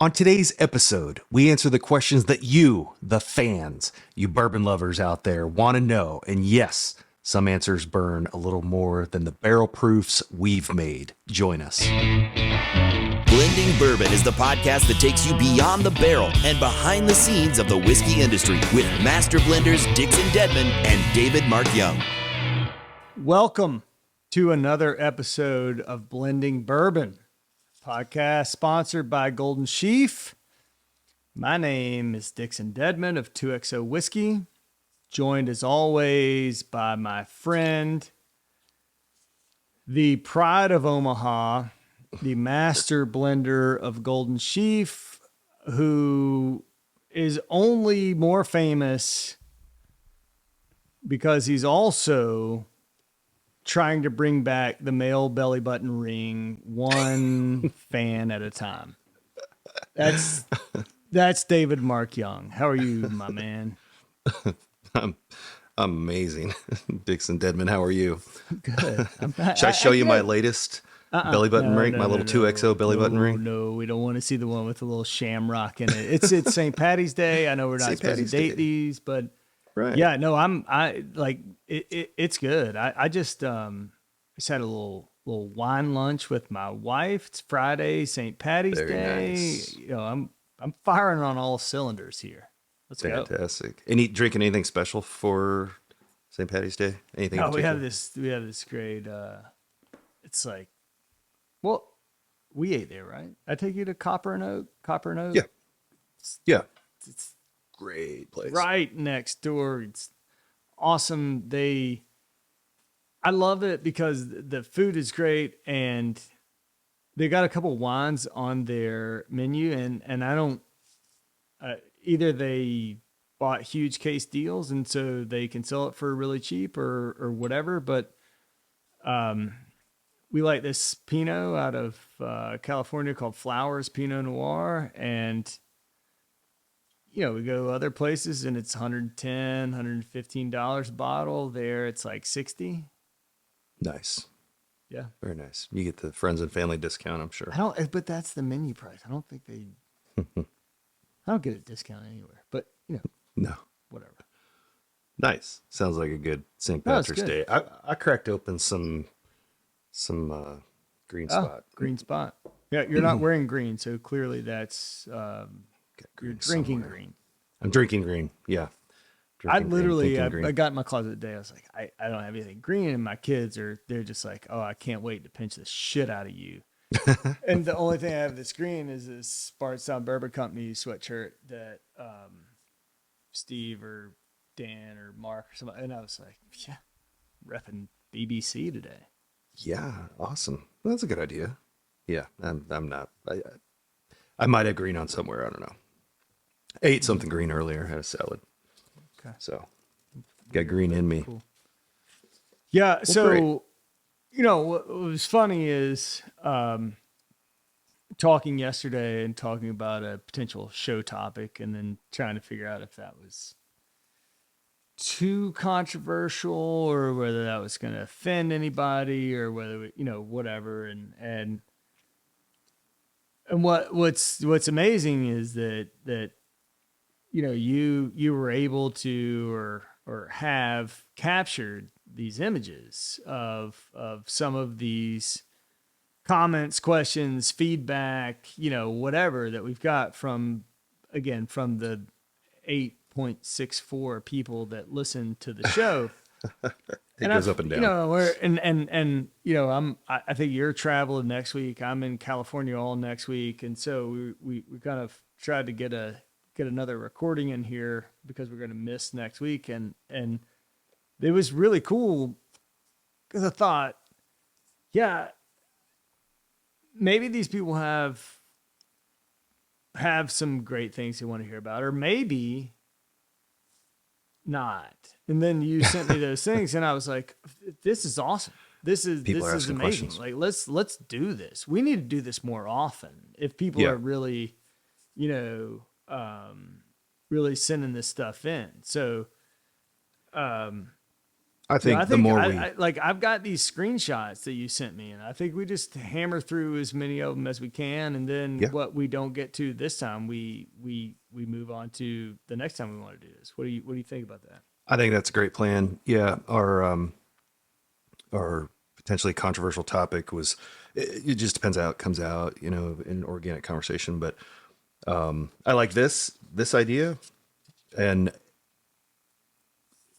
On today's episode, we answer the questions that you, the fans, you bourbon lovers out there, want to know. And yes, some answers burn a little more than the barrel proofs we've made. Join us. Blending Bourbon is the podcast that takes you beyond the barrel and behind the scenes of the whiskey industry with master blenders Dixon Dedman and David Mark Young. Welcome to another episode of Blending Bourbon, podcast sponsored by Golden Sheaf. My name is Dixon Dedman of 2XO Whiskey, joined as always by my friend, the pride of Omaha, the master blender of Golden Sheaf, who is only more famous because he's also trying to bring back the male belly button ring one fan at a time. That's David Mark Young. How are you, my man? I'm amazing. Dixon Dedman, how are you? Good. Should I show you my latest belly button ring? My little 2XO belly button ring? No, we don't want to see the one with the little shamrock in it. It's St. Patty's Day. I know we're not supposed to date these, but right. Yeah, no, I like it. It's good. I just had a little wine lunch with my wife. It's Friday, St. Patty's Day. Nice. You know, I'm firing on all cylinders here. Let's go. Fantastic. Drinking anything special for St. Patty's Day? Anything? No, we have this great. It's like, well, we ate there, right? I take you to Copper and Oak. Yeah. Yeah. It's great place. Right next door. It's awesome. I love it because the food is great and they got a couple wines on their menu and I don't, either they bought huge case deals and so they can sell it for really cheap or whatever. But, we like this Pinot out of, California called Flowers Pinot Noir. And, you know, we go other places and it's $110, $115 a bottle. There it's like $60. Nice. Yeah. Very nice. You get the friends and family discount, I'm sure. But that's the menu price. I don't think I don't get a discount anywhere, but you know, no, whatever. Nice. Sounds like a good St. Patrick's Day. I cracked open some green spot. Green spot. Yeah. You're not wearing green. So clearly that's, you're drinking green. I'm drinking green. Yeah. I got in my closet today. I was like, I don't have anything green. And my kids they're just like, oh, I can't wait to pinch the shit out of you. And the only thing I have that's green is this Bardstown Bourbon Company sweatshirt that Steve or Dan or Mark or somebody. And I was like, yeah, repping BBC today. Yeah. Awesome. Well, that's a good idea. Yeah. I'm not. I might have green on somewhere. I don't know. I ate something green earlier. Had a salad. Okay. So got green in me. Cool. Yeah. Well, so, great. You know, what was funny is talking yesterday and talking about a potential show topic and then trying to figure out if that was too controversial or whether that was going to offend anybody or whether, you know, whatever. And what's amazing is that, you know, you were able to or have captured these images of some of these comments, questions, feedback, you know, whatever that we've got from the 8.64 people that listen to the show. It goes up and down. You know, and you know, I think you're traveling next week. I'm in California all next week, and so we kind of tried to get another recording in here because we're going to miss next week. And it was really cool because I thought, yeah, maybe these people have some great things they want to hear about, or maybe not. And then you sent me those things and I was like, this is awesome. This is amazing. Questions. Like, let's do this. We need to do this more often. If people are really, you know, really sending this stuff in. So, I think I the think more I've got these screenshots that you sent me, and I think we just hammer through as many of them as we can, and then what we don't get to this time, we move on to the next time we want to do this. What do you think about that? I think that's a great plan. Yeah, our potentially controversial topic was it just depends how it comes out, in organic conversation. But I like this idea, and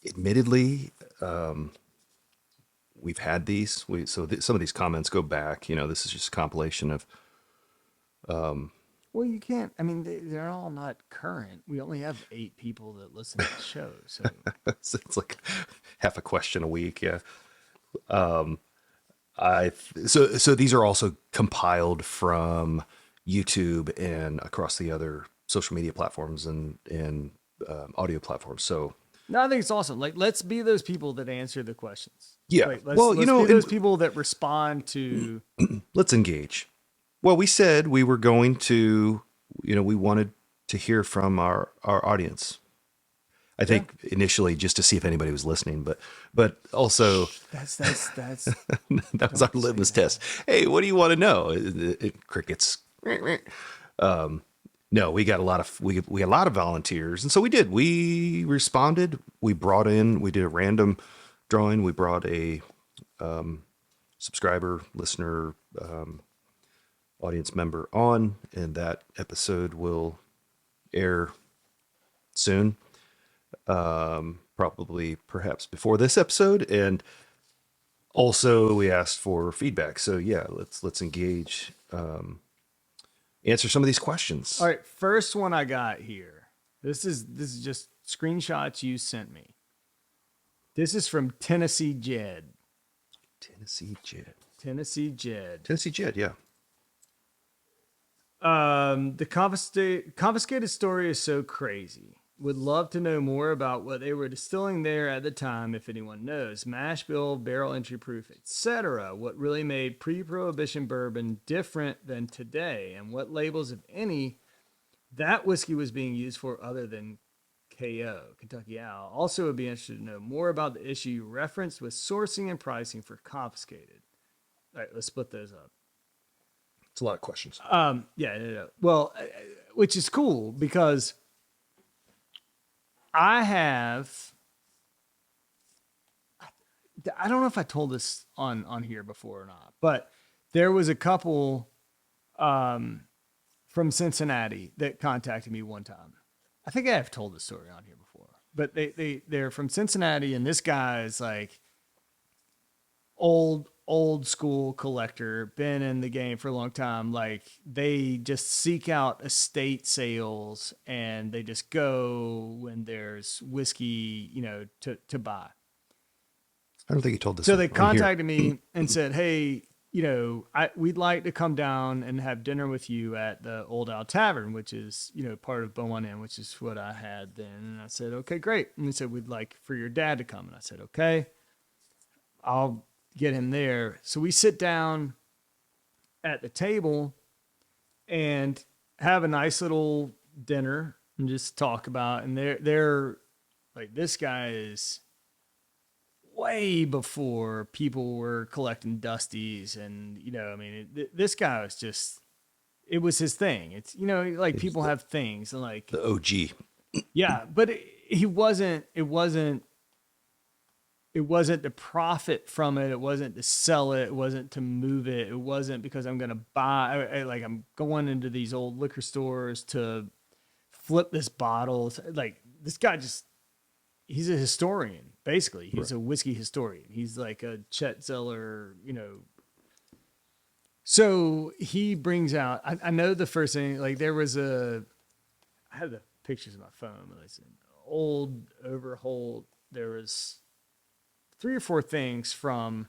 admittedly, we've had these. Some of these comments go back. This is just a compilation of. Well, you can't. I mean, they're all not current. We only have 8 people that listen to the show, so It's like half a question a week. Yeah. So these are also compiled from YouTube and across the other social media platforms and audio platforms. So no, I think it's awesome. Like, let's be those people that answer the questions. yeah, Like, well, let's be those people that respond to. let's engage. Well, we said we were going to, we wanted to hear from our audience. I think initially just to see if anybody was listening, but also That's that was our litmus test. Hey, what do you want to know? Crickets. No, we got a lot of volunteers, and so we did. We responded. We did a random drawing. We brought a subscriber, listener, audience member on, and that episode will air soon. Probably perhaps before this episode. And also we asked for feedback. So yeah, let's engage, answer some of these questions. All right. First one I got here. This is just screenshots you sent me. This is from Tennessee Jed. Tennessee Jed. Yeah. The confiscated story is so crazy. Would love to know more about what they were distilling there at the time, if anyone knows. Mash bill, barrel entry proof, etc. What really made pre-prohibition bourbon different than today, and what labels, if any, that whiskey was being used for other than KO, Kentucky Owl. Also would be interested to know more about the issue you referenced with sourcing and pricing for confiscated. All right, let's split those up. It's a lot of questions. Yeah. Well, which is cool because I don't know if I told this on here before or not, but there was a couple from Cincinnati that contacted me one time. I think I have told this story on here before, but they're from Cincinnati, and this guy is like old school collector, been in the game for a long time. Like, they just seek out estate sales and they just go when there's whiskey, to buy. I don't think you told this. So they contacted me and said, hey, we'd like to come down and have dinner with you at the Old Owl Tavern, which is, part of Beaumont Inn, which is what I had then. And I said, okay, great. And they said, we'd like for your dad to come. And I said, okay, I'll get him there. So we sit down at the table and have a nice little dinner and just talk about, and they're like, this guy is way before people were collecting Dusties, and this guy was just, it was his thing. It's people have things, and like the OG. Yeah, but it wasn't to profit from it. It wasn't to sell it. It wasn't to move it. It wasn't because I'm going to buy, I'm going into these old liquor stores to flip this bottle. Like, this guy he's a historian, basically. He's a whiskey historian. He's like a Chet Zeller, So he brings out, I know the first thing, like, I had the pictures on my phone, but I said, old Overholt. There was 3 or 4 things from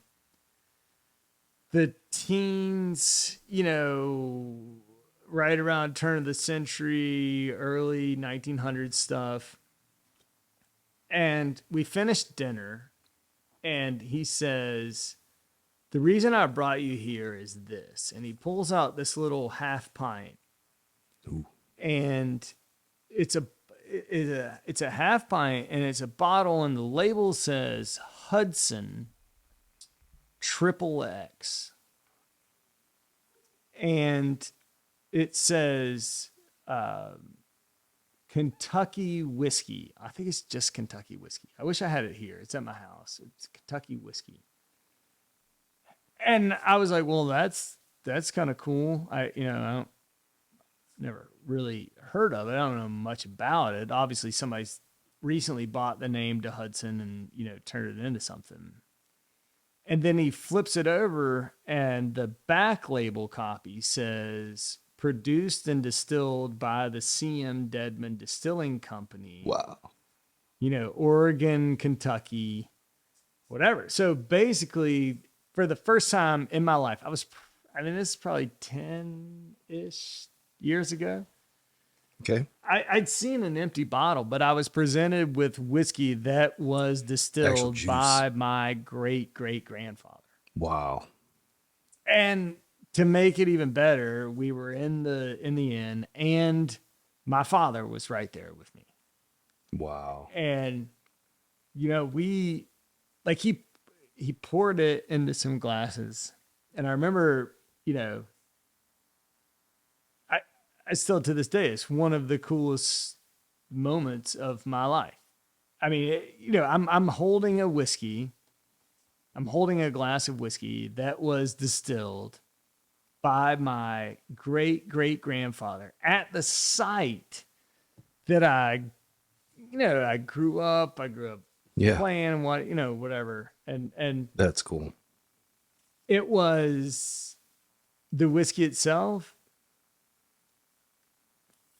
the teens, right around turn of the century, early 1900s stuff. And we finished dinner, and he says, the reason I brought you here is this. And he pulls out this little half pint. Ooh. And it's a half pint, and it's a bottle, and the label says Hudson Triple X. And it says Kentucky whiskey. I think it's just Kentucky whiskey. I wish I had it here. It's at my house. It's Kentucky whiskey. And I was like, well, that's kind of cool. I don't never really heard of it. I don't know much about it. Obviously, somebody's recently bought the name to Hudson and, turned it into something. And then he flips it over and the back label copy says produced and distilled by the C.M. Dedman Distilling Company. Wow. Oregon, Kentucky, whatever. So basically, for the first time in my life, this is probably 10-ish years ago. Okay. I'd seen an empty bottle, but I was presented with whiskey that was distilled by my great-great-grandfather. Wow. And to make it even better, we were in the inn, and my father was right there with me. Wow. And he poured it into some glasses, and I remember, I still to this day, it's one of the coolest moments of my life. I mean, I'm holding a whiskey. I'm holding a glass of whiskey that was distilled by my great-great-grandfather at the site that I grew up playing whatever. And that's cool. It was the whiskey itself.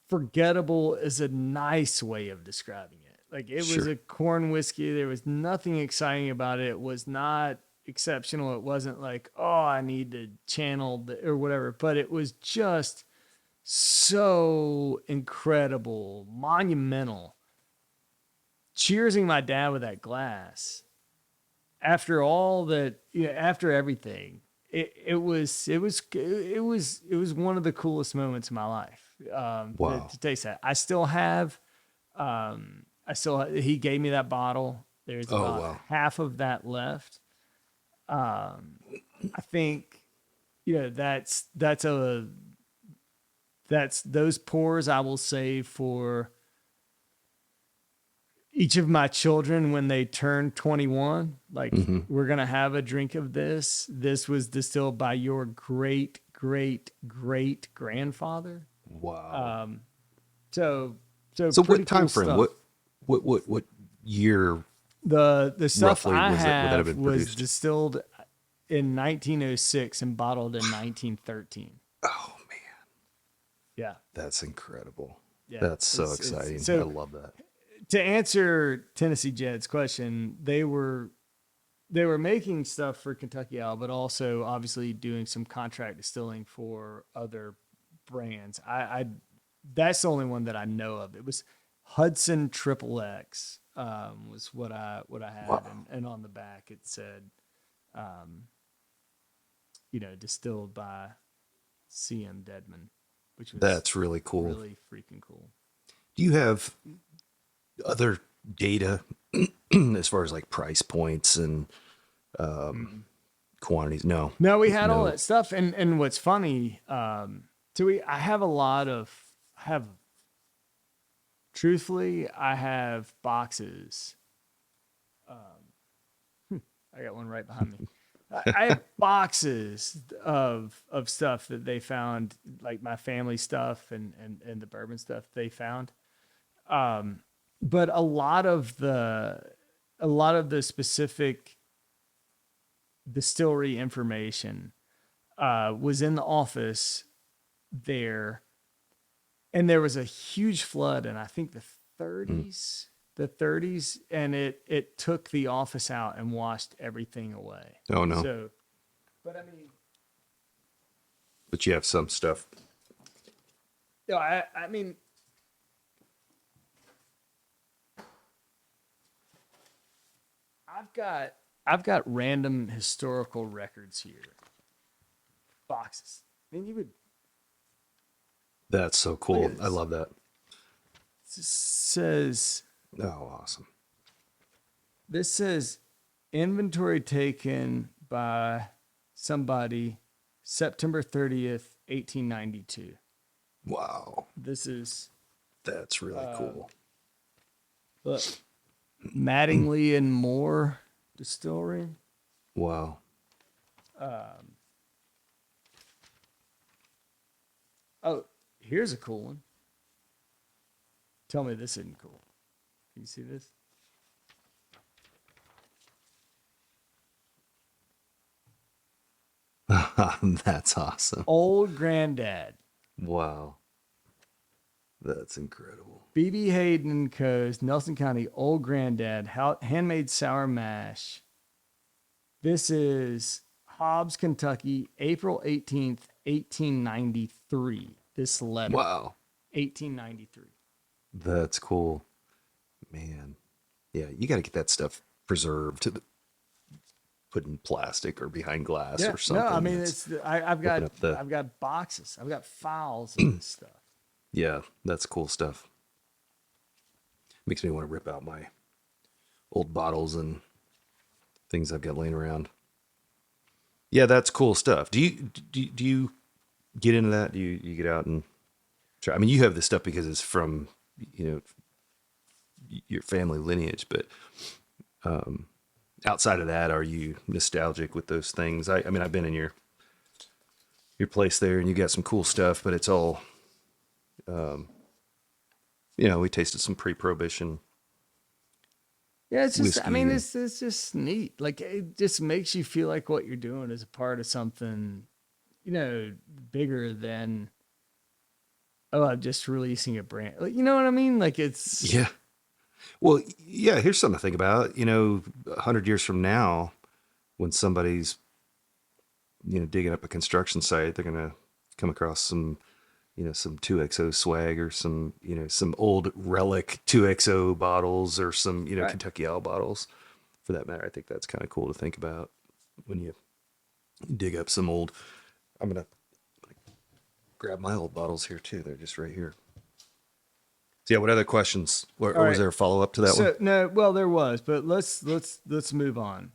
Forgettable is a nice way of describing it. Like it was a corn whiskey. There was nothing exciting about it. It was not exceptional. It wasn't like, oh, I need to channel or whatever, but it was just so incredible, monumental. Cheersing my dad with that glass after all that, after everything, it was one of the coolest moments of my life. Wow. To taste that. I still have, he gave me that bottle. There's about half of that left. I think, that's those pours I will save for each of my children when they turn 21. Like we're going to have a drink of this. This was distilled by your great-great-great-grandfather. Wow. So what time frame? Stuff. What year? The stuff roughly I would that have have been was produced? distilled in 1906 and bottled in 1913. Oh man. Yeah. That's incredible. Yeah. That's so exciting. So I love that. To answer Tennessee Jed's question, they were making stuff for Kentucky Owl, but also obviously doing some contract distilling for other brands. That's the only one that I know of. It was Hudson Triple X was what I had, wow. and on the back it said, distilled by C.M. Dedman, which was that's really cool. Really freaking cool. Do you have other data as far as like price points and quantities? No, we had all that stuff, and what's funny. I have boxes. I got one right behind me. I have boxes of stuff that they found, like my family stuff and the bourbon stuff they found. But a lot of the specific distillery information was in the office there, and there was a huge flood in I think the 30s, and it took the office out and washed everything away. Oh no. So, but you have some stuff. No, I mean, I've got random historical records here. Boxes. I mean, you would. That's so cool. I love that. This says. Oh, awesome. This says inventory taken by somebody September 30th, 1892. Wow. This is That's really cool. look, Mattingly and Moore Distillery. Wow. Oh, here's a cool one. Tell me this isn't cool. Can you see this? That's awesome. Old Granddad. Wow. That's incredible. B.B. Hayden and Co.'s Nelson County Old Granddad handmade sour mash. This is Hobbs, Kentucky, April 18th, 1893. This letter. Wow. 1893. That's cool. Man. Yeah, you got to get that stuff preserved, put in plastic or behind glass or something. No, I mean I've I've got boxes. I've got files of this stuff. Yeah, that's cool stuff. Makes me want to rip out my old bottles and things I've got laying around. Yeah, that's cool stuff. Do you get into that? Do you get out and try? I mean, you have this stuff because it's from, your family lineage, but outside of that, are you nostalgic with those things? I mean, I've been in your place there, and you got some cool stuff, but it's all, we tasted some pre-prohibition. Yeah, it's just, whiskey. I mean, it's just neat. Like, it just makes you feel like what you're doing is a part of something, bigger than, I'm just releasing a brand. Like, you know what I mean? Like, it's... Yeah. Well, yeah, here's something to think about. 100 years from now, when somebody's, digging up a construction site, they're going to come across some, some 2XO swag or some, some old relic 2XO bottles or some, Right. Kentucky Owl bottles for that matter. I think that's kind of cool to think about when you dig up some old, I'm going to grab my old bottles here too. They're just right here. So yeah, what other questions? Or All was right. there a follow up to that one? No, well, there was, but let's move on.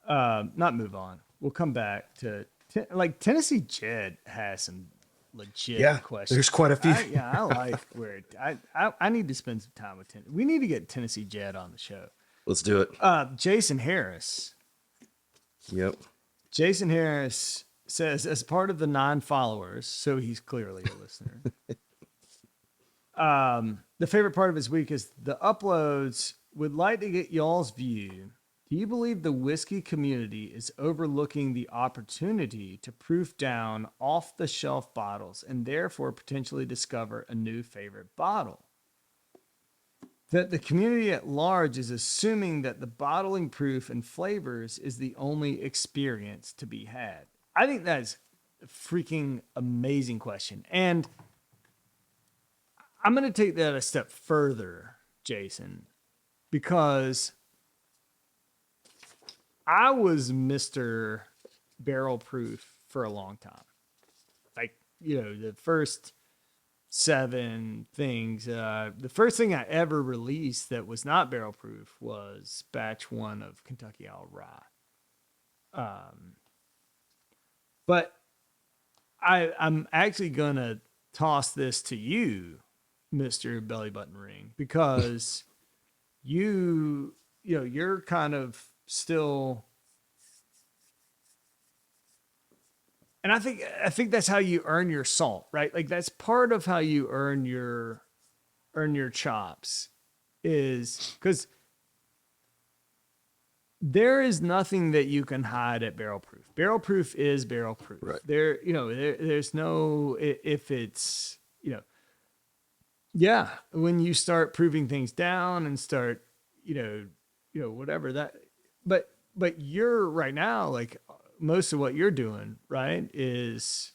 Not move on. We'll come back to Tennessee Jed has some legit questions. There's quite a few. I like where I need to spend some time with Tennessee. We need to get Tennessee Jed on the show. Let's do it. Jason Harris. Yep. Jason Harris says, as part of the 9 followers, so he's clearly a listener. The favorite part of his week is the uploads. Would like to get y'all's view. Do you believe the whiskey community is overlooking the opportunity to proof down off-the-shelf bottles and therefore potentially discover a new favorite bottle? That the community at large is assuming that the bottling proof and flavors is the only experience to be had. I think that's a freaking amazing question. And I'm going to take that a step further, Jason, because I was Mr. Barrel Proof for a long time. Like, the first 7 things. The first thing I ever released that was not barrel proof was batch 1 of Kentucky Owl Rye. But I'm actually going to toss this to you, Mr. Belly Button Ring, because you're kind of still, and I think that's how you earn your salt, right? Like that's part of how you earn your chops, is because there is nothing that you can hide at barrel proof. Barrel proof is barrel proof. Right. There's no, if it's, yeah, when you start proving things down and start, whatever that, but you're right now, like most of what you're doing, right, is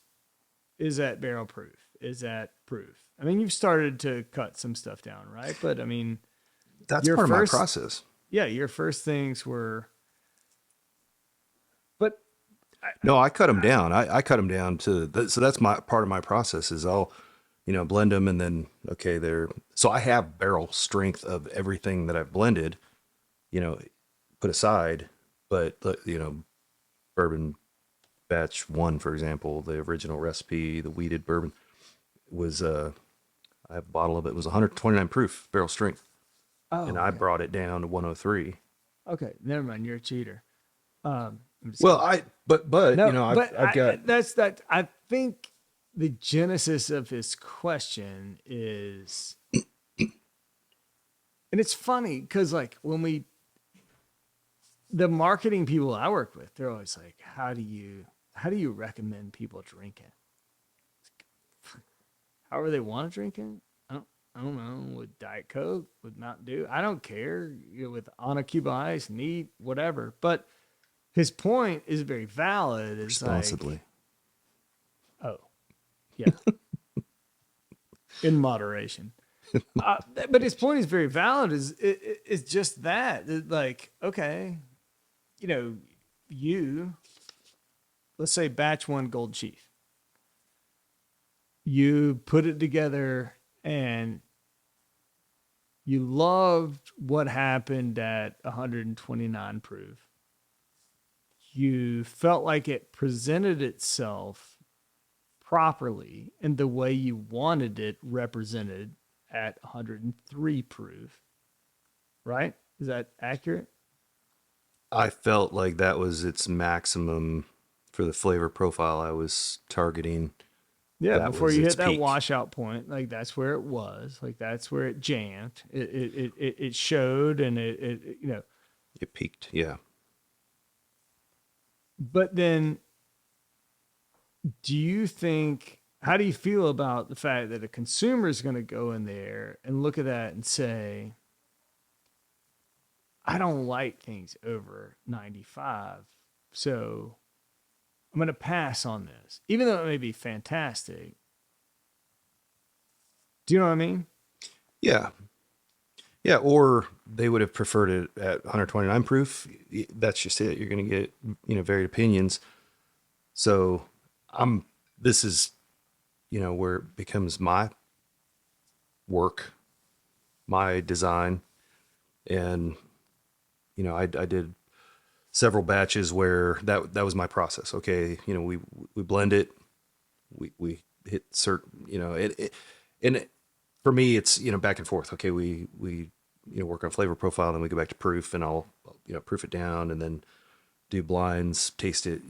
at barrel proof, is at proof. I mean, you've started to cut some stuff down, right? But I mean, That's your part first- of my process. yeah, your first things were, but No, I cut them down. I cut them down so that's my part of my process is I'll, blend them and then, okay, so I have barrel strength of everything that I've blended, put aside. But bourbon batch 1, for example, the original recipe, the wheated bourbon was I have a bottle of it. It was 129 proof barrel strength, Oh, and I okay. brought it down to 103. Okay, never mind. You're a cheater. I'm just Well, kidding. but No, I've got that's that. I think the genesis of his question is, and it's funny because like the marketing people I work with, they're always like, how do you recommend people drink it? However they want to drink it. I don't know. With Diet Coke, with Mountain Dew, I don't care. With on a cube of ice, neat, whatever. But his point is very valid. It's like, responsibly. oh, yeah, in moderation. But his point is very valid. Is just that. Like, okay, you know, you let's say batch 1 Gold Chief. You put it together and you loved what happened at 129 proof. You felt like it presented itself properly in the way you wanted it represented at 103 proof. Right? Is that accurate? I felt like that was its maximum for the flavor profile I was targeting. Yeah, That before was you its hit that peak. washout point, like that's where it was. Like that's where it jammed. It showed and it. It peaked, yeah. But then do you think how do you feel about the fact that a consumer is going to go in there and look at that and say, I don't like things over 95, so I'm going to pass on this, even though it may be fantastic. Do you know what I mean? Yeah. Yeah, or they would have preferred it at 129 proof. That's just it. You're going to get, varied opinions. So this is, where it becomes my work, my design. And, I did several batches where that was my process. Okay. We blend it, we hit certain, for me, it's, for and forth. Okay. We work on flavor profile, then we go back to proof and I'll, proof it down and then do blinds, taste it,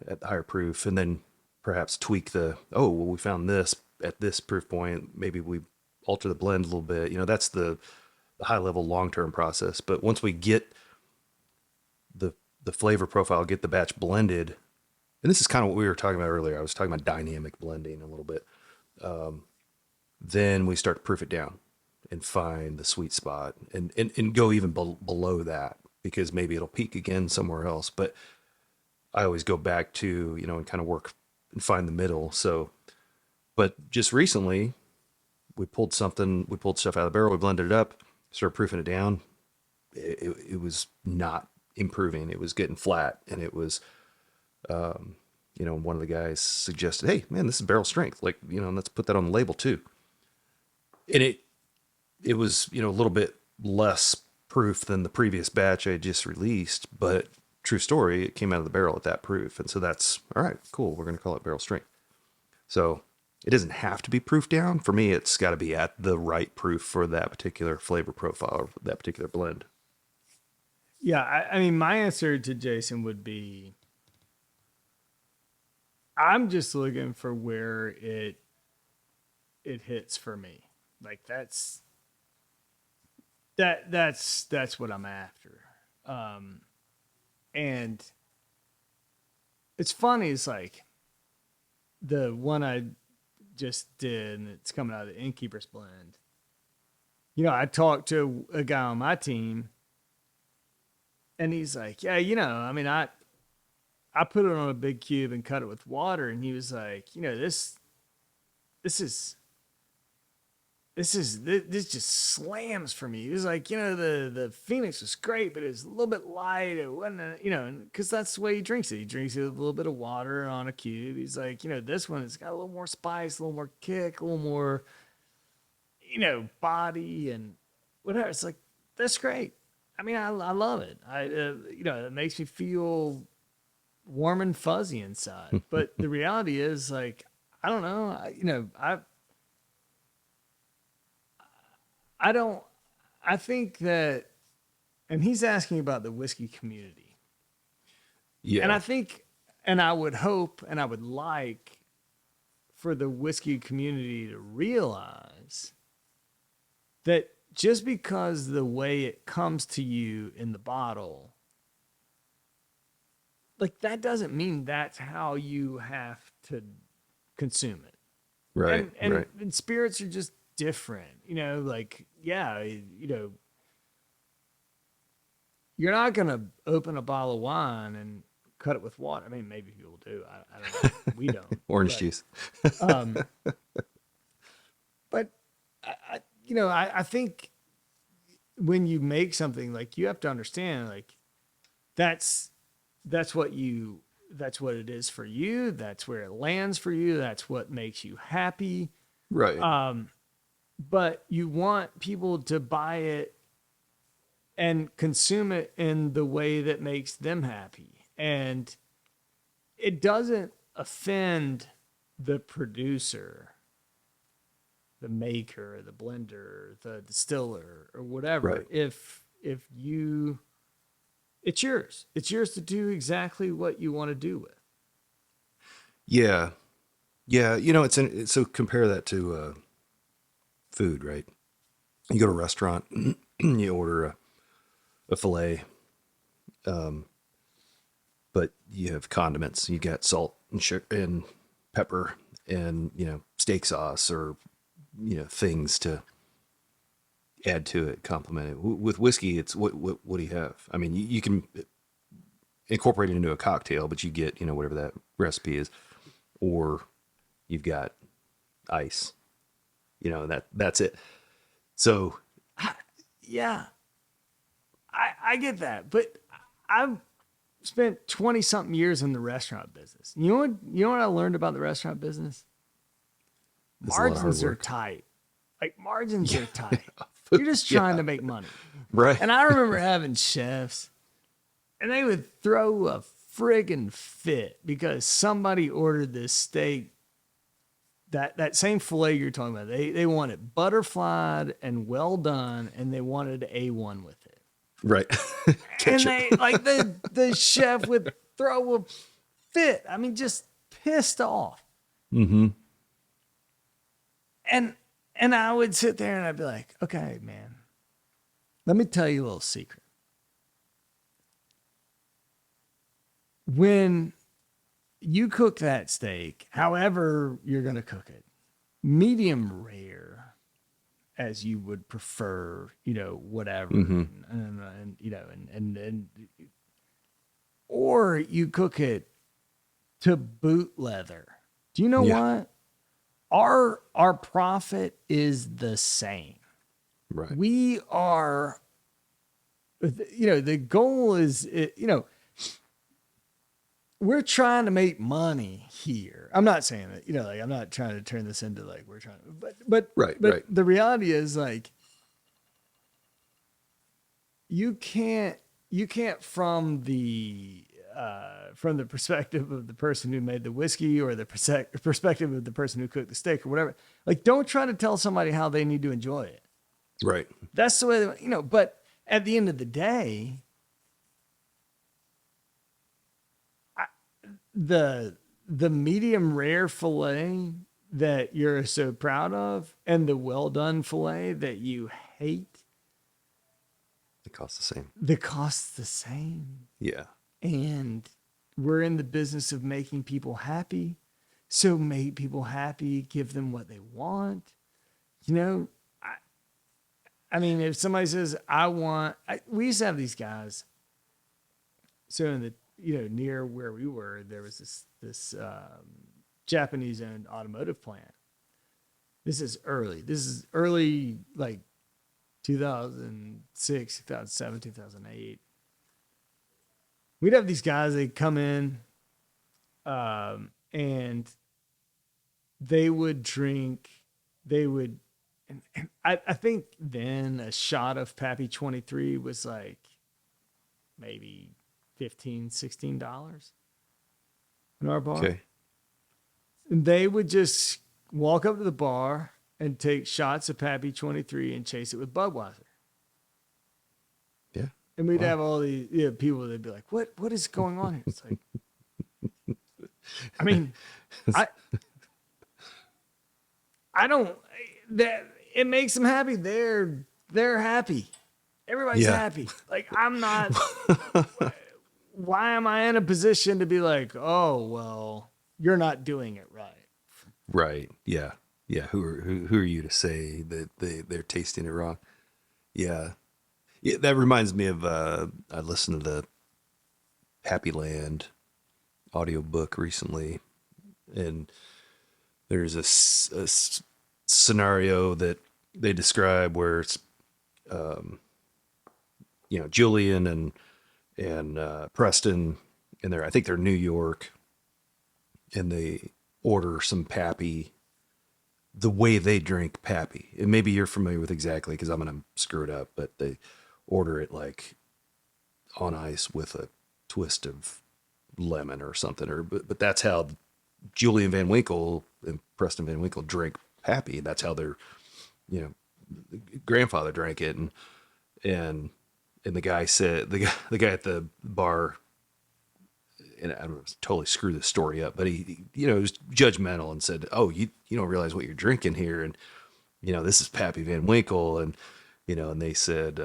at the higher proof, and then perhaps tweak we found this at this proof point. Maybe we alter the blend a little bit. That's the high level long-term process. But once we get the flavor profile, get the batch blended, and this is kind of what we were talking about earlier. I was talking about dynamic blending a little bit. Then we start to proof it down and find the sweet spot and go even below that because maybe it'll peak again somewhere else. But I always go back to, and kind of work and find the middle. So, but just recently we pulled stuff out of the barrel, we blended it up, started proofing it down. It was not improving. It was getting flat. And it was, one of the guys suggested, hey man, this is barrel strength. Like, let's put that on the label too. And it was, a little bit less proof than the previous batch I had just released, but true story, it came out of the barrel at that proof. And so that's all right, cool. We're going to call it barrel strength. So it doesn't have to be proof down. For me, it's got to be at the right proof for that particular flavor profile, or that particular blend. Yeah, I mean, my answer to Jason would be, I'm just looking for where it hits for me. Like that's what I'm after. And it's funny. It's like the one I just did, and it's coming out of the Innkeeper's blend. I talked to a guy on my team, and he's like, "Yeah, I mean, I put it on a big cube and cut it with water," and he was like, this just slams for me. He was like, the Phoenix was great, but it was a little bit light. It wasn't, because that's the way he drinks it. He drinks it with a little bit of water on a cube. He's like, this one, it's got a little more spice, a little more kick, a little more, body and whatever. It's like, that's great. I mean, I love it. It makes me feel warm and fuzzy inside. But the reality is, like, I don't know. I don't. I think that, and he's asking about the whiskey community, Yeah. and I think, and I would hope, and I would like for the whiskey community to realize that just because the way it comes to you in the bottle, like, that doesn't mean that's how you have to consume it. Right. Right. And spirits are just different, like, yeah, you're not going to open a bottle of wine and cut it with water. I mean, maybe people do. I don't know. We don't. Orange juice. But I think when you make something, like, you have to understand, like, that's what it is for you. That's where it lands for you. That's what makes you happy. Right. But you want people to buy it and consume it in the way that makes them happy. And it doesn't offend the producer, the maker, the blender, the distiller, or whatever. Right. If you, it's yours. It's yours to do exactly what you want to do with. Yeah. Yeah. So compare that to food, right? You go to a restaurant, you order a filet, but you have condiments. You got salt and sugar and pepper and, steak sauce or, things to add to it, complement it. With whiskey, it's what do you have? I mean, you can incorporate it into a cocktail, but you get, whatever that recipe is, or you've got ice, that's it. So Yeah, I get that, but I've spent 20 something years in the restaurant business. You know what I learned about the restaurant business? it's a lot of hard Margins are work. tight. Like, margins are tight. You're just trying to make money. Right. And I remember having chefs, and they would throw a friggin' fit because somebody ordered this steak, that same filet you're talking about. They want it butterflied and well done, and they wanted A1 with it. Right. And Ketchup. they, like, the chef would throw a fit. I mean, just pissed off. Mm-hmm. And I would sit there and I'd be like, okay, man, let me tell you a little secret. When you cook that steak, however you're going to cook it, medium rare, as you would prefer, whatever, and or you cook it to boot leather. Do you know what? Our profit is the same. Right. We are, the goal is, we're trying to make money here. I'm not saying that, like, I'm not trying to turn this into, like, we're trying to, but Right. the reality is, like, you can't from the perspective of the person who made the whiskey or the perspective of the person who cooked the steak or whatever, like, don't try to tell somebody how they need to enjoy it. Right. That's the way, but at the end of the day, the medium rare filet that you're so proud of and the well done filet that you hate, It costs the same. the cost's the same. Yeah. And we're in the business of making people happy. So make people happy, give them what they want. I mean, if somebody says, we used to have these guys. So in the, near where we were, there was this Japanese owned automotive plant. This is early, like 2006, 2007, 2008. We'd have these guys, they'd come in, and they would and I think then a shot of Pappy 23 was like maybe $15-$16 in our bar. Okay. And they would just walk up to the bar and take shots of Pappy 23 and chase it with Budweiser. Yeah. And we'd have all these people that'd be like, what is going on here? It's like, I mean, I don't, that it makes them happy. They're happy. Everybody's happy. Like, I'm not, why am I in a position to be like, oh, well, you're not doing it right. Right. Yeah. Yeah. Who are you to say that they're tasting it wrong? Yeah. Yeah. That reminds me of, I listened to the Happy Land audiobook recently, and there's a scenario that they describe where it's, Julian and Preston, and I think they're New York, and they order some Pappy the way they drink Pappy. And maybe you're familiar with exactly, because I'm going to screw it up, but they order it like on ice with a twist of lemon or something, but that's how Julian Van Winkle and Preston Van Winkle drink Pappy. That's how their, grandfather drank it. And the guy said, the guy at the bar, and I don't know, totally screw this story up, but he was judgmental and said, "Oh, you don't realize what you're drinking here. And, this is Pappy Van Winkle." And, and they said,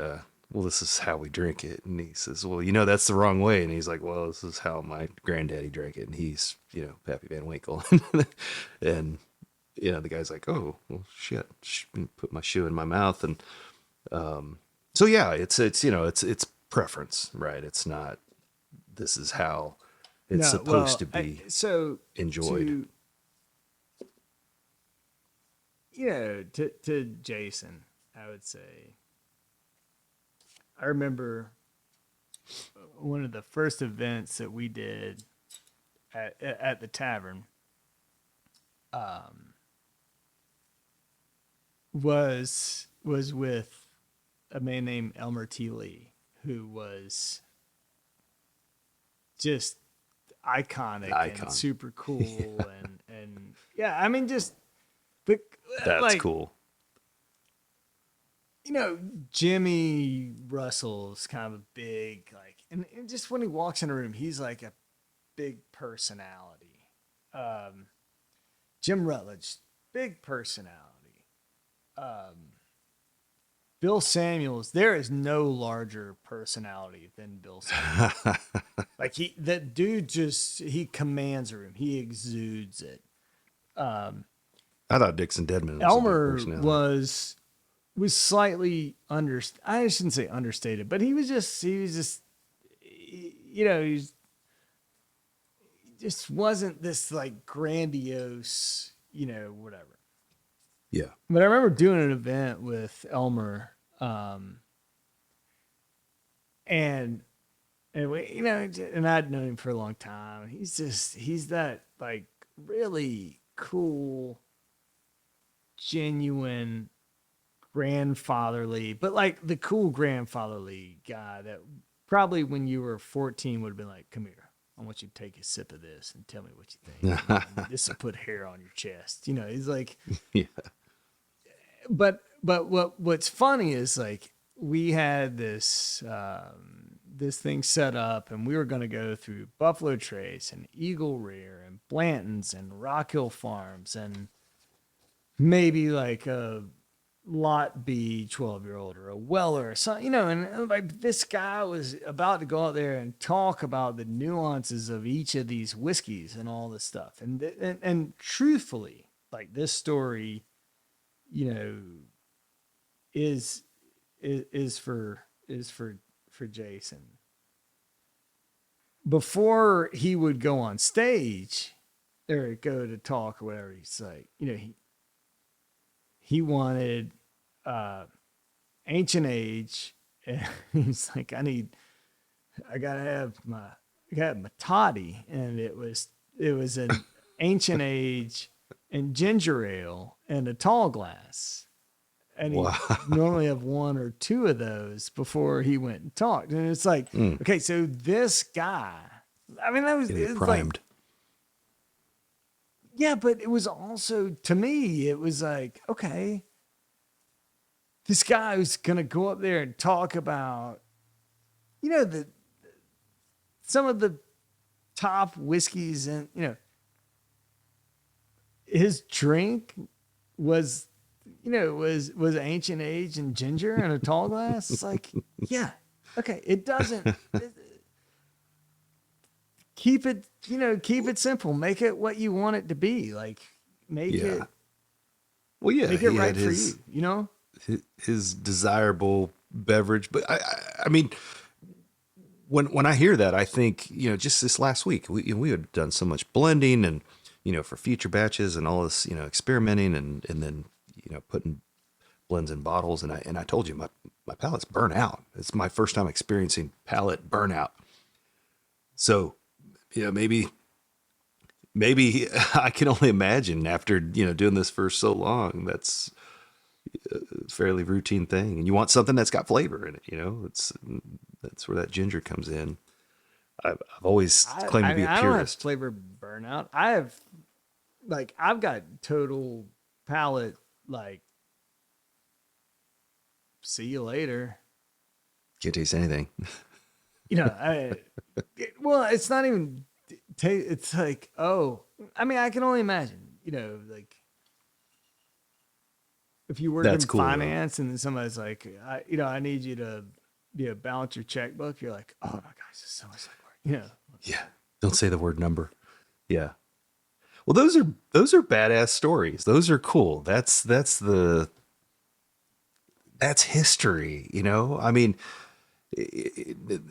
"Well, this is how we drink it." And he says, "Well, that's the wrong way." And he's like, "Well, this is how my granddaddy drank it. And he's, Pappy Van Winkle." And, the guy's like, "Oh, well, shit, put my shoe in my mouth." And, so yeah, it's preference, right? It's not, this is how it's supposed to be enjoyed. To Jason, I would say, I remember one of the first events that we did at the tavern was with a man named Elmer T. Lee, who was just iconic and super cool. and yeah, I mean, just that's cool. Jimmy Russell's kind of a big, and just when he walks in a room, he's like a big personality. Jim Rutledge, big personality. Bill Samuels, there is no larger personality than Bill Samuels. That dude he commands a room. He exudes it. I thought Dixon Deadman was Elmer a big personality. was slightly I shouldn't say understated, but he just wasn't this like grandiose, whatever. Yeah. But I remember doing an event with Elmer, and we, and I'd known him for a long time. He's that like really cool, genuine, grandfatherly, but like the cool grandfatherly guy that probably when you were 14 would have been like, "Come here, I want you to take a sip of this and tell me what you think. This will put hair on your chest." He's like, yeah. But what's funny is like we had this thing set up, and we were going to go through Buffalo Trace and Eagle Rear and Blanton's and Rock Hill Farms and maybe like a Lot B 12-year-old or a Weller or something, and like this guy was about to go out there and talk about the nuances of each of these whiskeys and all this stuff. And truthfully, like this story, is for Jason. Before he would go on stage or go to talk or whatever, he's like, he wanted Ancient Age, and he's like, I gotta have my toddy, and it was an Ancient Age and ginger ale and a tall glass. and he Wow. normally have one or two of those before he went and talked. And it's like, okay, so this guy, I mean, Gonna be it's primed. like, yeah, but it was also, to me, it was like, okay, this guy who's gonna go up there and talk about, some of the top whiskeys, and his drink was, was ancient age and ginger in a tall glass. It's like, yeah, okay, it doesn't. Keep it simple. Make it what you want it to be. Like, make it Well, yeah, make he it had right for you. his desirable beverage. But I mean, when I hear that, I think, just this last week, we had done so much blending and, for future batches and all this, experimenting and then, putting blends in bottles. And I told you my palate's burnt out. It's my first time experiencing palate burnout. So, maybe I can only imagine after, doing this for so long, that's a fairly routine thing. And you want something that's got flavor in it, that's where that ginger comes in. I've always claimed to be a I don't have purist. flavor burnout. I've got total palate, like, see you later. Can't taste anything. Well, it's not even, it's like, oh, I mean, I can only imagine, like, if you work That's in cool, though. finance and then somebody's like, I need you to, balance your checkbook. You're like, oh my gosh, this is so much like work. Yeah. Don't say the word number. Yeah. Well, those are badass stories. Those are cool. That's history, I mean,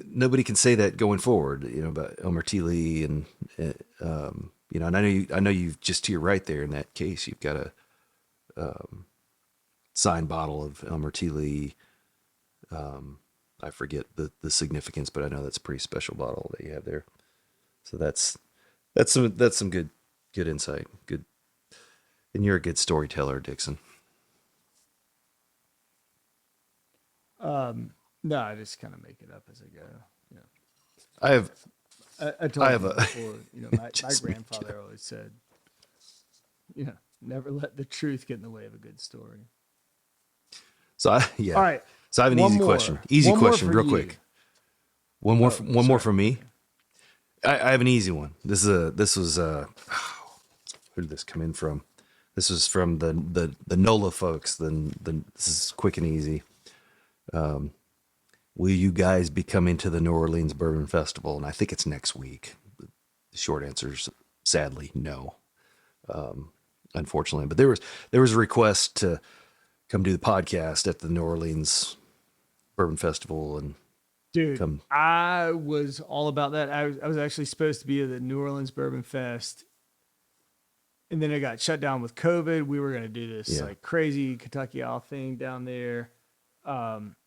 nobody can say that going forward, about Elmer T. Lee and, and I know you've just to your right there in that case, you've got a signed bottle of Elmer T. Lee. I forget the significance, but I know that's a pretty special bottle that you have there. So that's some good insight. Good. And you're a good storyteller, Dixon. No, I just kind of make it up as I go. I told you before, my grandfather always said, never let the truth get in the way of a good story. So All right. So I have an One easy more. question. Easy One more question, for real you. quick. One more from me. I have an easy one. This was who did this come in from? This was from the NOLA folks. This is quick and easy. Will you guys be coming to the New Orleans Bourbon Festival? And I think it's next week. The short answer is sadly no. Unfortunately, but there was a request to come do the podcast at the New Orleans Bourbon Festival, and Dude, I was all about that. I was actually supposed to be at the New Orleans Bourbon Fest, and then it got shut down with COVID. We were going to do this like crazy Kentucky Owl thing down there.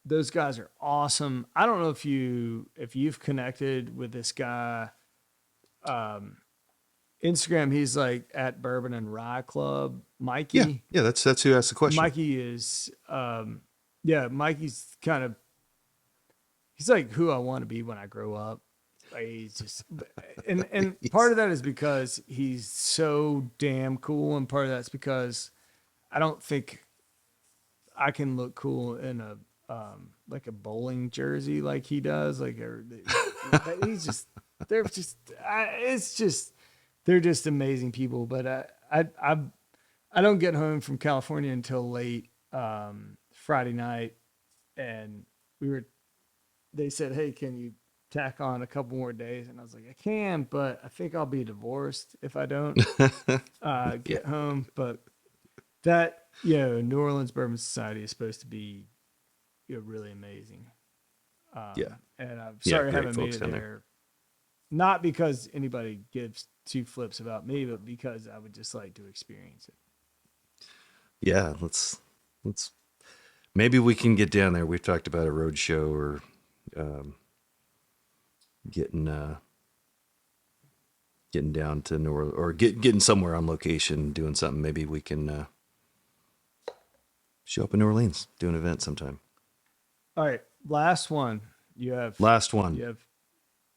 Those guys are awesome. I don't know if you've connected with this guy. Instagram, he's like at Bourbon and Rye Club. Mikey. Yeah, that's who asked the question. Mikey is, Mikey's kind of, he's like who I want to be when I grow up. Like, he's just, and part of that is because he's so damn cool, and part of that's because I don't think I can look cool in a like a bowling jersey like he does. Like, he's just, they're just amazing people. But I don't get home from California until late Friday night, and they said, hey, can you tack on a couple more days? And I was like, I can, but I think I'll be divorced if I don't get home. But that, New Orleans Bourbon Society is supposed to be really amazing. And I'm sorry I haven't made it there. Not because anybody gives two flips about me, but because I would just like to experience it. Yeah, let's maybe we can get down there. We've talked about a road show or getting down to New Orleans, or getting somewhere on location, doing something. Maybe we can Show up in New Orleans, do an event sometime. All right, last one. You have Last one. You have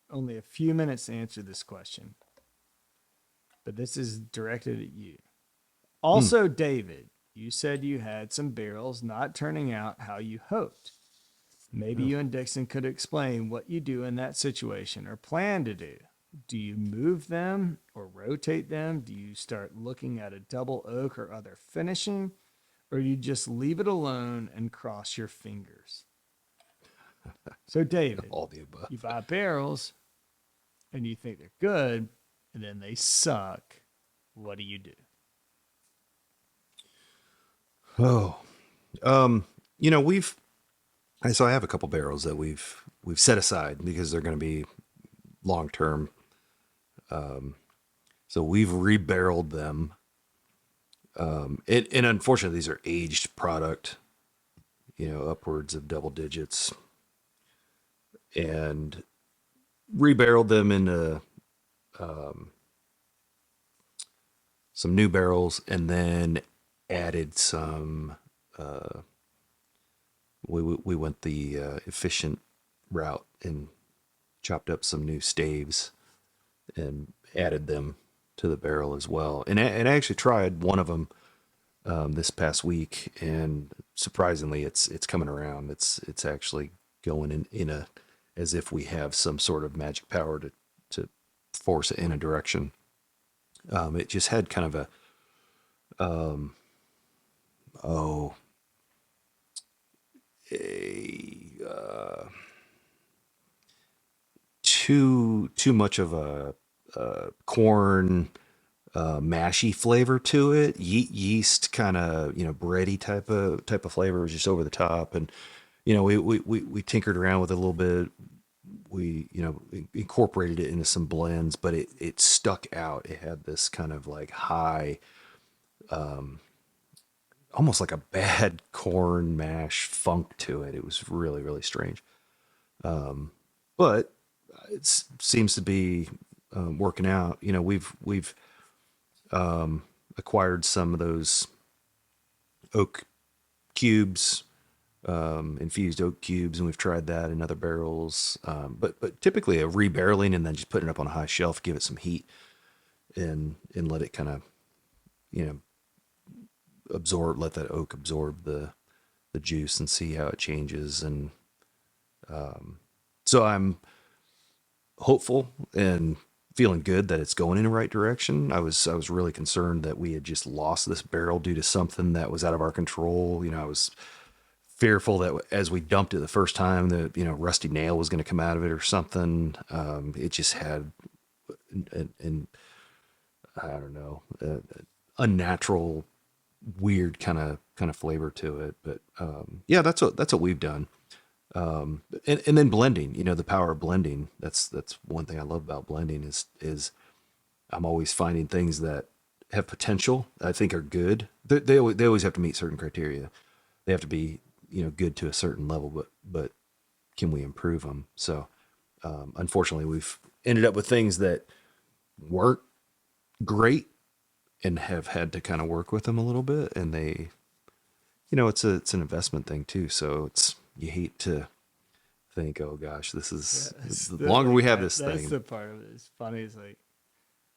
only a few minutes to answer this question, but this is directed at you. Also, David, you said you had some barrels not turning out how you hoped. Maybe you and Dixon could explain what you do in that situation or plan to do. Do you move them or rotate them? Do you start looking at a double oak or other finishing? Or you just leave it alone and cross your fingers? So, David, All the above. you buy barrels and you think they're good, and then they suck. What do you do? Oh, so I have a couple barrels that we've set aside because they're going to be long term. So we've rebarreled them. And unfortunately, these are aged product, upwards of double digits, and rebarreled them into some new barrels, and then added some. We went the efficient route and chopped up some new staves and added them to the barrel as well. And I actually tried one of them this past week, and surprisingly, it's coming around. It's actually going in a as if we have some sort of magic power to force it in a direction. It just had kind of too much of a corn mashy flavor to it. Yeast kind of bready type of flavor. It was just over the top, and we tinkered around with it a little bit. We incorporated it into some blends, but it stuck out. It had this kind of like high, almost like a bad corn mash funk to it. It was really, really strange. But it seems to be working out. We've acquired some of those oak cubes, infused oak cubes, and we've tried that in other barrels. But typically a rebarreling and then just putting it up on a high shelf, give it some heat, and let it kind of let that oak absorb the juice and see how it changes. And so I'm hopeful and feeling good that it's going in the right direction. I was really concerned that we had just lost this barrel due to something that was out of our control. I was fearful that as we dumped it the first time, that rusty nail was going to come out of it or something. It just had an I don't know, unnatural, weird kind of flavor to it. But yeah, that's what we've done. And then blending, the power of blending. That's one thing I love about blending is I'm always finding things that have potential, I think are good. They always have to meet certain criteria. They have to be, good to a certain level, but can we improve them? So, unfortunately we've ended up with things that weren't great and have had to kind of work with them a little bit. And they, it's an investment thing too. So you hate to think, oh gosh, this is the longer we have this that's thing. the part of it. It's funny. It's like,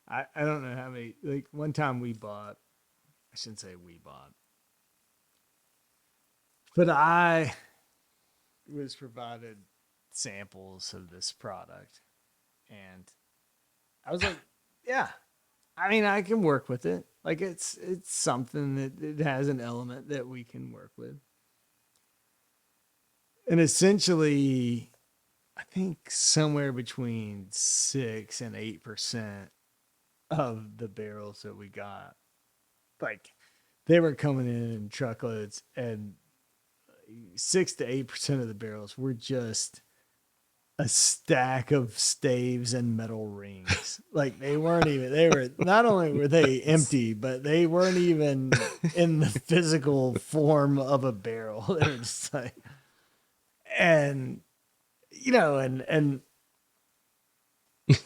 I don't know how many, like one time I shouldn't say we bought, but I was provided samples of this product, and I was like, yeah, I mean, I can work with it. Like it's something that it has an element that we can work with. And essentially, I think somewhere between 6 and 8% of the barrels that we got, like they were coming in truckloads, and 6 to 8% of the barrels were just a stack of staves and metal rings. Like they were not only were they empty, but they weren't even in the physical form of a barrel. They were just like, and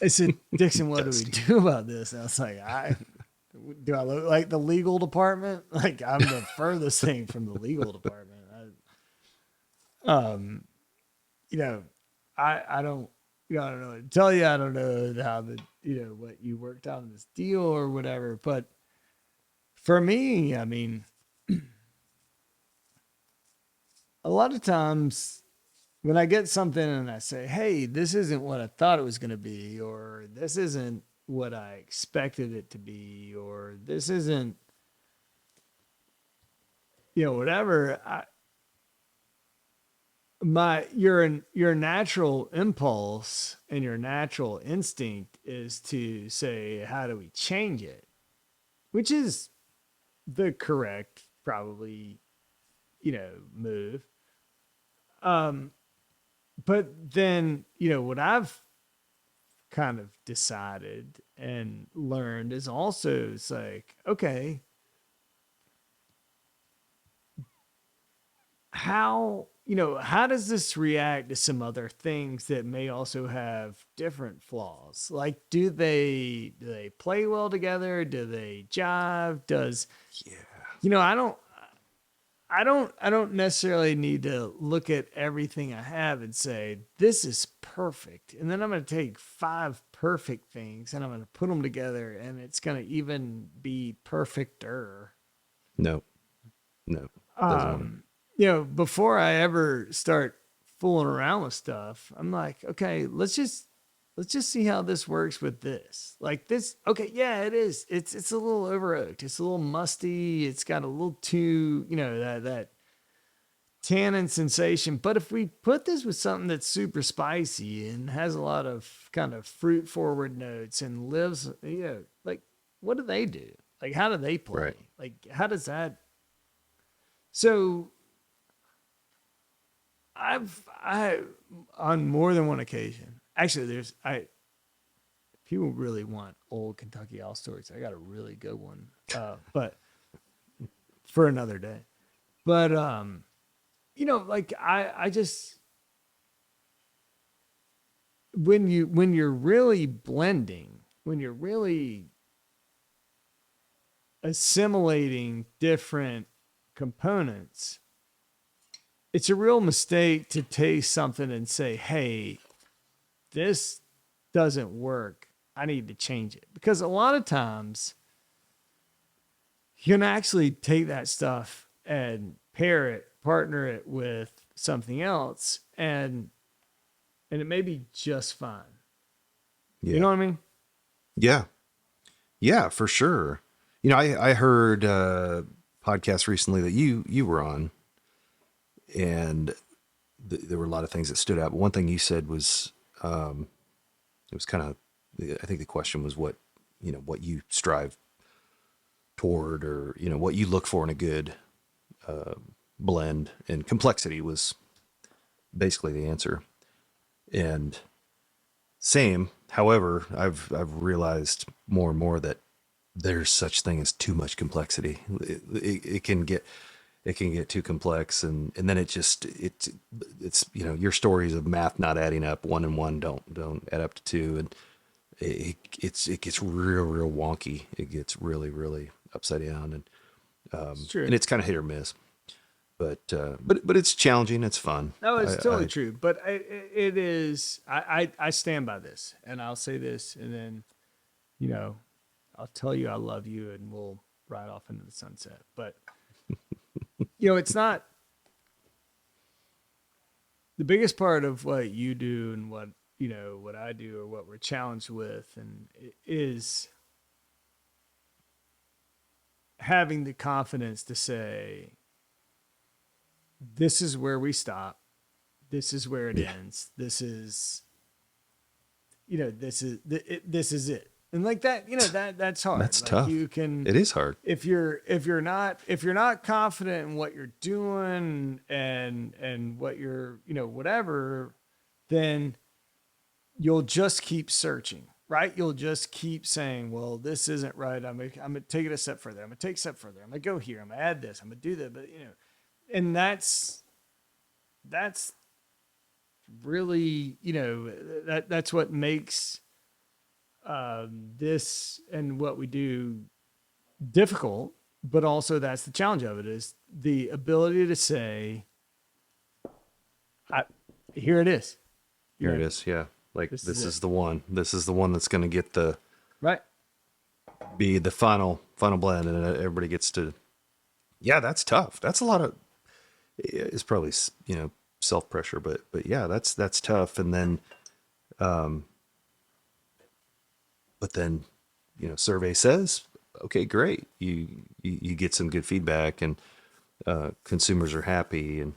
I said, Dixon, what do we do about this? And I was like, Do I look like the legal department? Like I'm the furthest thing from the legal department. You know, I don't, I don't know what to tell you. I don't know how the, what you worked out in this deal or whatever. But for me, I mean, a lot of times when I get something and I say, hey, this isn't what I thought it was going to be, or this isn't what I expected it to be, or this isn't, whatever. Your natural impulse and your natural instinct is to say, how do we change it? Which is the correct, probably, move. But then, what I've kind of decided and learned is also, it's like, okay, how does this react to some other things that may also have different flaws? Like, do they play well together? Do they jive? I don't necessarily need to look at everything I have and say, this is perfect. And then I'm going to take 5 perfect things and I'm going to put them together and it's going to even be perfecter. No. Doesn't Before I ever start fooling around with stuff, I'm like, okay, let's just see how this works with this. Like this, okay, yeah, it is. It's a little over oaked. It's a little musty. It's got a little too, that tannin sensation. But if we put this with something that's super spicy and has a lot of kind of fruit forward notes and lives, like what do they do? Like how do they play? Right. Like how does that? So I on more than one occasion. Actually, people really want old Kentucky All stories. I got a really good one, but for another day. But like I just when you're really blending, when you're really assimilating different components, it's a real mistake to taste something and say, hey, this doesn't work. I need to change it. Because a lot of times you can actually take that stuff and partner it with something else, and it may be just fine. Yeah. You know what I mean? Yeah. Yeah, for sure. I heard a podcast recently that you were on, and there were a lot of things that stood out. But one thing you said was, it was kind of, I think the question was what you strive toward, or, what you look for in a good blend, and complexity was basically the answer. And same, however, I've realized more and more that there's such thing as too much complexity. It can get too complex, and then it's your stories of math not adding up, 1 and 1 don't add up to 2, and it gets real wonky. It gets really upside down, and It's true. and it's kind of hit or miss. But it's challenging. It's fun. No, it's totally true. But it is. I stand by this, and I'll say this, and then, I'll tell you I love you, and we'll ride off into the sunset. But it's not the biggest part of what you do and what what I do, or what we're challenged with, and it is having the confidence to say, this is where we stop. This is where it ends. This is this is it. And like that, that's hard. That's like tough. It is hard. If you're not confident in what you're doing and what you're, whatever, then you'll just keep searching, right? You'll just keep saying, well, this isn't right. I'm gonna take it a step further. I'm gonna take a step further. I'm gonna go here. I'm gonna add this. I'm gonna do that. But and that's really, that's what makes this and what we do difficult, but also that's the challenge of it, is the ability to say, here it is. Here it is. Yeah. Like this is it. the one. This is the one that's going to get be the final blend, and everybody gets to. Yeah, that's tough. That's a lot of. It's probably self pressure, but yeah, that's tough. And then, but then, survey says, okay, great. You get some good feedback, and consumers are happy, and.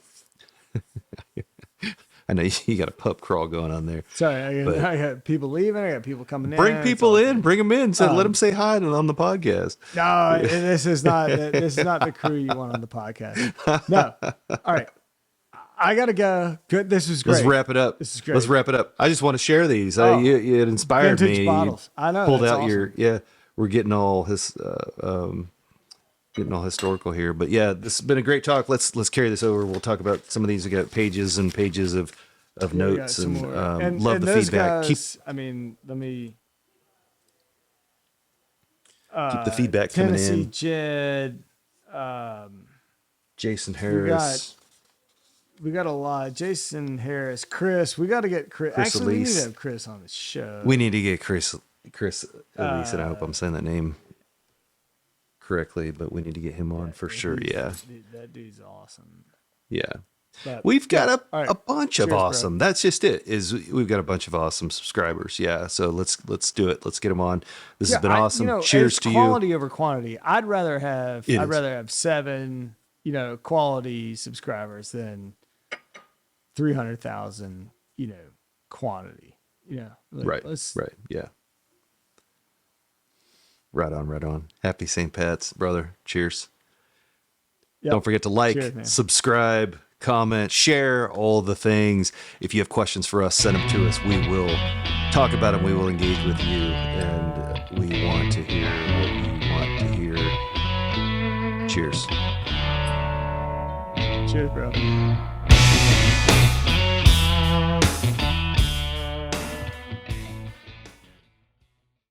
I know you got a pub crawl going on there. Sorry, I got people leaving. I got people coming in. Bring people in. Bring them in. So let them say hi on the podcast. No, this is not the crew you want on the podcast. No. All right. I got to go. Good. This is great. Let's wrap it up. This is great. Let's wrap it up. I just want to share these. It inspired vintage me. bottles. I know. Pulled out awesome. we're getting all historical here, but yeah, this has been a great talk. Let's carry this over. We'll talk about some of these. We got pages and pages of notes, and love the feedback. Guys, let me keep the feedback Tennessee coming in. Jed, Jason Harris. We got a lot. Jason Harris, Chris. We got to get Chris. Actually, we need to have Chris on the show. We need to get Chris Elise, and I hope I'm saying that name correctly, but we need to get him on for sure. Yeah, that dude's awesome. Yeah, but, we've got right. a bunch of Cheers, awesome. bro. That's just it. We've got a bunch of awesome subscribers. Yeah, so let's do it. Let's get them on. This has been awesome. Cheers to you. Quality over quantity. I'd rather have 7 quality subscribers than 300,000 quantity. Right. Yeah. Right on. Happy St. Pat's, brother. Cheers. Yep. Don't forget to like, Cheers, subscribe, comment, share, all the things. If you have questions for us, send them to us. We will talk about them. We will engage with you, and we want to hear what you want to hear. Cheers. Cheers, bro.